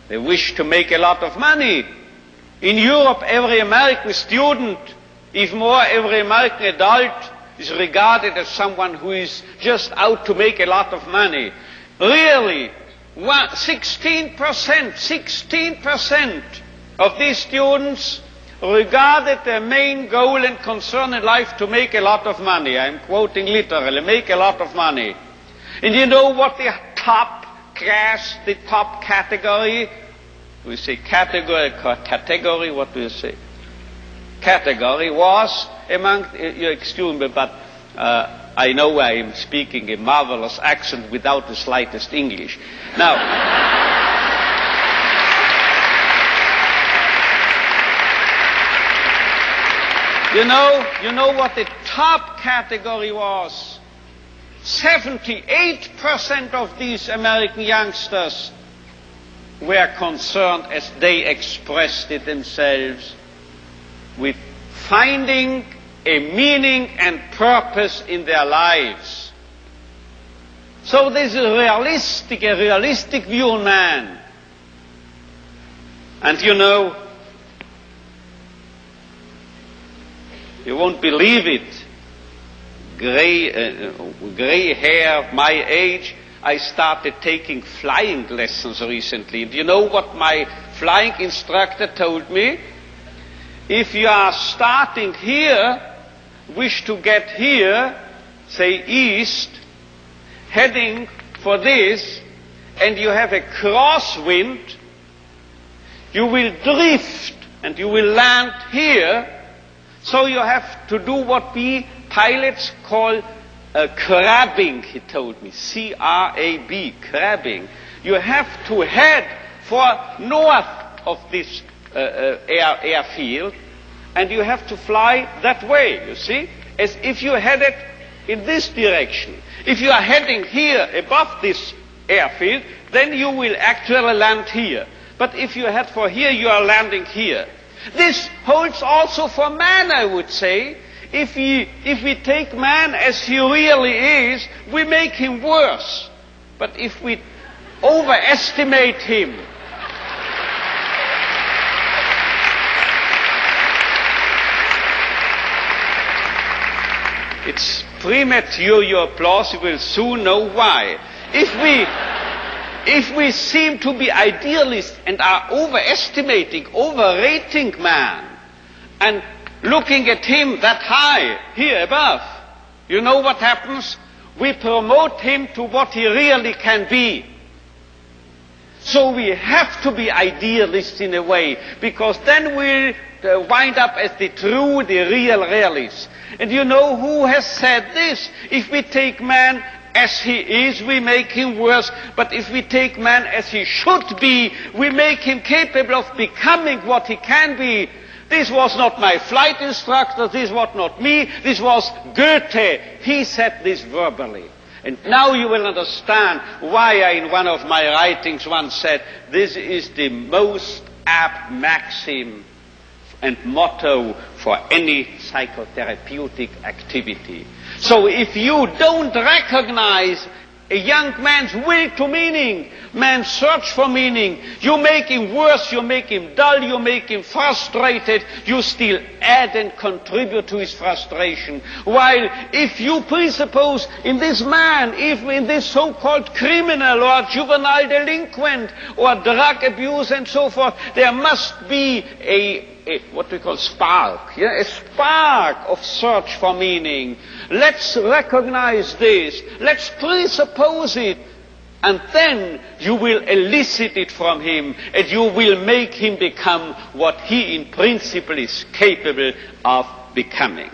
They wish to make a lot of money. In Europe, every American student, even more every American adult, is regarded as someone who is just out to make a lot of money. Really, 16% of these students regarded their main goal and concern in life to make a lot of money. I'm quoting literally, make a lot of money. And you know what the top class, the top category, we say category, what do you say? Category was among, you excuse me, but I know I am speaking a marvelous accent without the slightest English. Now, you know what the top category was? 78% of these American youngsters were concerned, as they expressed it themselves, with finding a meaning and purpose in their lives. So this is a realistic view on man. And you know, you won't believe it, gray hair, my age, I started taking flying lessons recently. Do you know what my flying instructor told me? If you are starting here, wish to get here, say east, heading for this, and you have a crosswind, you will drift and you will land here. So you have to do what we pilots call crabbing, he told me, C-R-A-B, crabbing. You have to head for north of this airfield, and you have to fly that way, you see, as if you headed in this direction. If you are heading here above this airfield, then you will actually land here. But if you head for here, you are landing here. This holds also for man, I would say. If we take man as he really is, we make him worse. But if we overestimate him, it's premature, your applause, you will soon know why. If we seem to be idealists and are overestimating, overrating man, and looking at him that high, here above, you know what happens? We promote him to what he really can be. So we have to be idealists in a way, because then we'll wind up as the real realists. And you know who has said this? If we take man as he is, we make him worse. But if we take man as he should be, we make him capable of becoming what he can be. This was not my flight instructor, this was not me, this was Goethe. He said this verbally. And now you will understand why I, in one of my writings, once said, this is the most apt maxim and motto for any psychotherapeutic activity. So if you don't recognize a young man's will to meaning, man's search for meaning, you make him worse, you make him dull, you make him frustrated, you still add and contribute to his frustration. While if you presuppose in this man, even in this so-called criminal or juvenile delinquent or drug abuse and so forth, there must be a what we call spark, a spark of search for meaning. Let's recognize this, let's presuppose it, and then you will elicit it from him, and you will make him become what he in principle is capable of becoming.